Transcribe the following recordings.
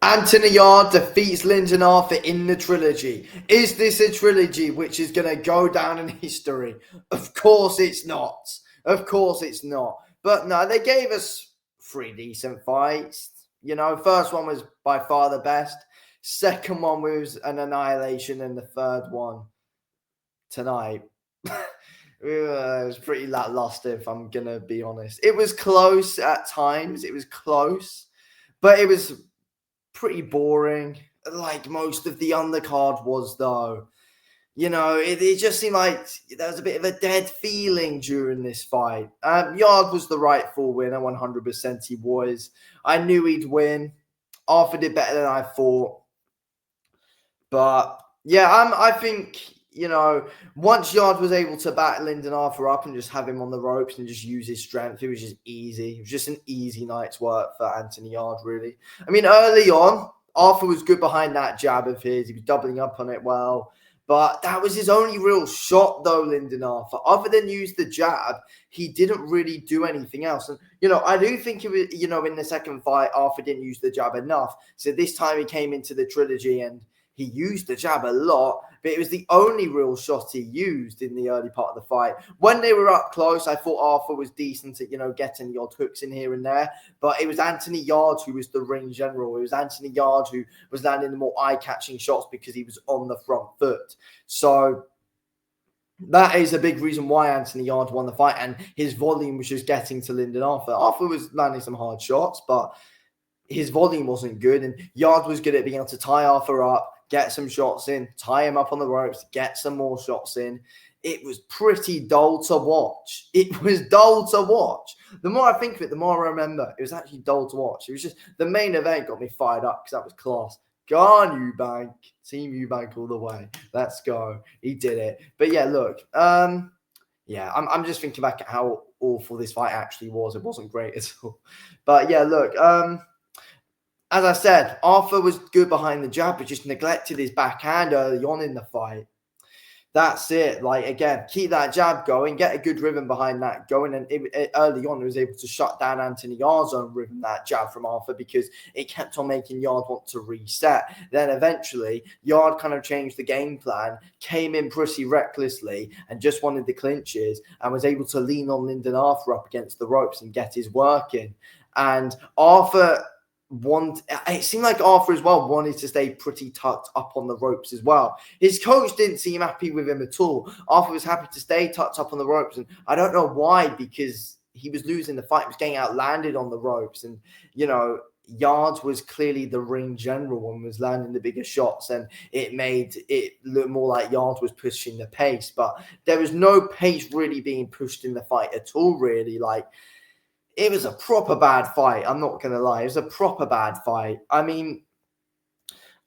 Anthony Yarde defeats Lyndon Arthur in the trilogy. Is this a trilogy which is going to go down in history? Of course it's not. Of course it's not. But no, they gave us 3 decent fights. First one was by far the best. Second one was an annihilation, and the third one tonight. It was pretty lackluster, if I'm going to be honest. It was close at times. It was close. But it was pretty boring, like most of the undercard was, though. It just seemed like there was a bit of a dead feeling during this fight. Yarde was the rightful winner, 100% he was. I knew he'd win. Arthur did better than I thought. But, yeah, I think, once Yarde was able to back Lyndon Arthur up and just have him on the ropes and just use his strength, it was just easy. It was just an easy night's work for Anthony Yarde, really. I mean, early on, Arthur was good behind that jab of his. He was doubling up on it well. But that was his only real shot, though, Lyndon Arthur. Other than use the jab, he didn't really do anything else. And, I do think, it was, in the second fight, Arthur didn't use the jab enough. So this time he came into the trilogy and he used the jab a lot, but it was the only real shot he used in the early part of the fight. When they were up close, I thought Arthur was decent at, getting the odd hooks in here and there, but it was Anthony Yarde who was the ring general. It was Anthony Yarde who was landing the more eye-catching shots because he was on the front foot. So that is a big reason why Anthony Yarde won the fight, and his volume was just getting to Lyndon Arthur. Arthur was landing some hard shots, but his volume wasn't good, and Yarde was good at being able to tie Arthur up, get some shots in, tie him up on the ropes, get some more shots in. It was pretty dull to watch. It was dull to watch. The more I think of it, the more I remember. It was actually dull to watch. It was just the main event got me fired up because that was class. Go on, Eubank. Team Eubank all the way. Let's go. He did it. But yeah, look. I'm just thinking back at how awful this fight actually was. It wasn't great at all. But yeah, look. As I said, Arthur was good behind the jab, but just neglected his backhand early on in the fight. That's it. Like, again, keep that jab going, get a good rhythm behind that going. And early on, he was able to shut down Anthony Yarde's own rhythm, that jab from Arthur, because it kept on making Yarde want to reset. Then eventually, Yarde kind of changed the game plan, came in pretty recklessly, and just wanted the clinches, and was able to lean on Lyndon Arthur up against the ropes and get his work in. And Arthur... it seemed like Arthur as well wanted to stay pretty tucked up on the ropes as well. His coach didn't seem happy with him at all. Arthur was happy to stay tucked up on the ropes, and I don't know why, because he was losing the fight. He was getting outlanded on the ropes, and Yarde was clearly the ring general and was landing the bigger shots, and it made it look more like Yarde was pushing the pace, but there was no pace really being pushed in the fight at all, really. Like, it was a proper bad fight. I'm not going to lie. It was a proper bad fight. I mean,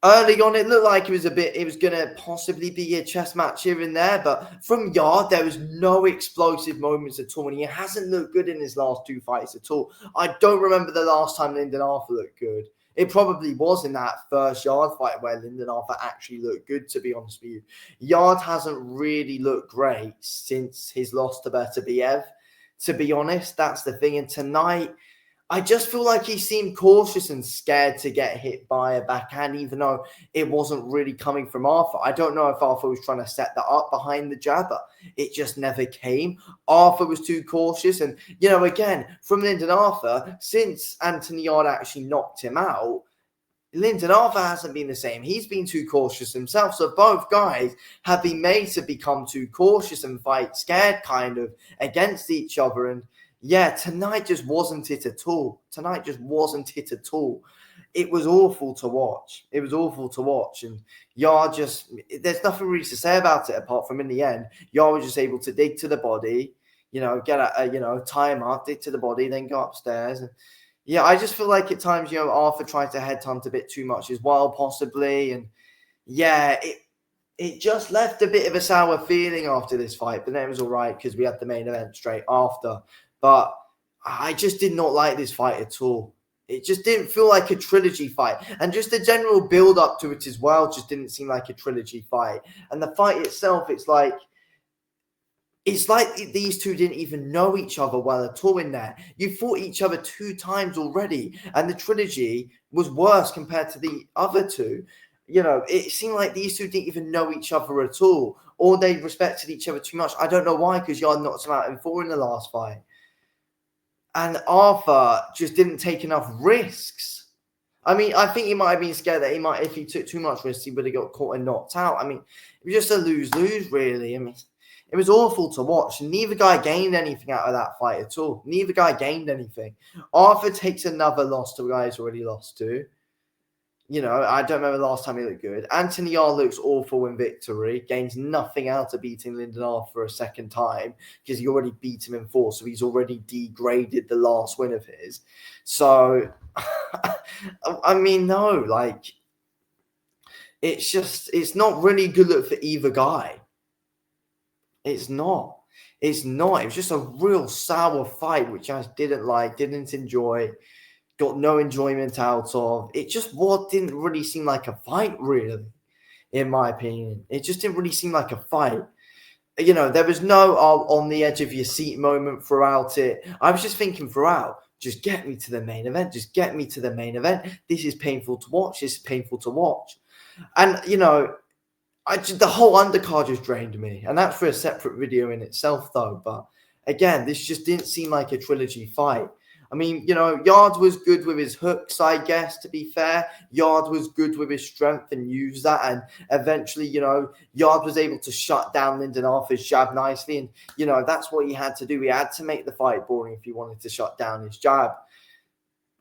early on, it looked like it was going to possibly be a chess match here and there. But from Yarde, there was no explosive moments at all. And he hasn't looked good in his last 2 fights at all. I don't remember the last time Lyndon Arthur looked good. It probably was in that first Yarde fight where Lyndon Arthur actually looked good, to be honest with you. Yarde hasn't really looked great since his loss to Beterbiev. To be honest, that's the thing. And tonight, I just feel like he seemed cautious and scared to get hit by a backhand, even though it wasn't really coming from Arthur. I don't know if Arthur was trying to set that up behind the jab, but it just never came. Arthur was too cautious. And, again, from Lyndon Arthur, since Anthony Yarde actually knocked him out, Lyndon Arthur hasn't been the same. He's been too cautious himself. So both guys have been made to become too cautious and fight scared kind of against each other. And yeah, tonight just wasn't it at all. Tonight just wasn't it at all. It was awful to watch. It was awful to watch. And Yarde there's nothing really to say about it apart from in the end, Yarde was just able to dig to the body, tie him up, dig to the body, then go upstairs. And yeah, I just feel like at times, Arthur tried to headhunt a bit too much as well, possibly. And yeah, it just left a bit of a sour feeling after this fight. But then it was all right because we had the main event straight after. But I just did not like this fight at all. It just didn't feel like a trilogy fight. And just the general build-up to it as well just didn't seem like a trilogy fight. And the fight itself, it's like, It's like these two didn't even know each other well at all in there. You fought each other 2 times already, and the trilogy was worse compared to the other two. You know, it seemed like these two didn't even know each other at all, or they respected each other too much. I don't know why, because Yarde knocked him out in 4 in the last fight. And Arthur just didn't take enough risks. I mean, I think he might have been scared that if he took too much risk, he would have got caught and knocked out. I mean, it was just a lose-lose, really. I mean, it was awful to watch. Neither guy gained anything out of that fight at all. Neither guy gained anything. Arthur takes another loss to a guy he's already lost to. You know, I don't remember the last time he looked good. Anthony Yarde looks awful in victory. Gains nothing out of beating Lyndon for a second time because he already beat him in 4. So he's already degraded the last win of his. So, I mean, no, like, it's not really good look for either guy. It's not. It's not. It was just a real sour fight, which I didn't like, didn't enjoy. Got no enjoyment out of. It just didn't really seem like a fight, really, in my opinion. It just didn't really seem like a fight. You know, there was no on the edge of your seat moment throughout it. I was just thinking throughout, just get me to the main event. Just get me to the main event. This is painful to watch. This is painful to watch. And, you know, the whole undercard just drained me. And that's for a separate video in itself, though. But, again, this just didn't seem like a trilogy fight. I mean, you know, Yarde was good with his hooks, I guess, to be fair. Yarde was good with his strength and used that. And eventually, you know, Yarde was able to shut down Lyndon Arthur's jab nicely. And, you know, that's what he had to do. He had to make the fight boring if he wanted to shut down his jab.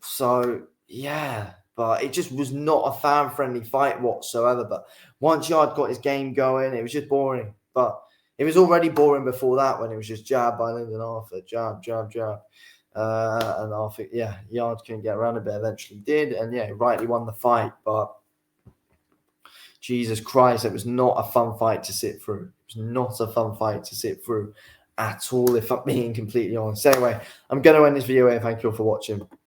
So, yeah. But it just was not a fan-friendly fight whatsoever. But once Yarde got his game going, it was just boring. But it was already boring before that when it was just jab by Lyndon Arthur. Jab, jab, jab. And I think, yeah, Yarde couldn't get around a bit, eventually did, and yeah, rightly won the fight. But Jesus Christ, it was not a fun fight to sit through. It was not a fun fight to sit through at all, if I'm being completely honest. Anyway, I'm going to end this video here. Thank you all for watching.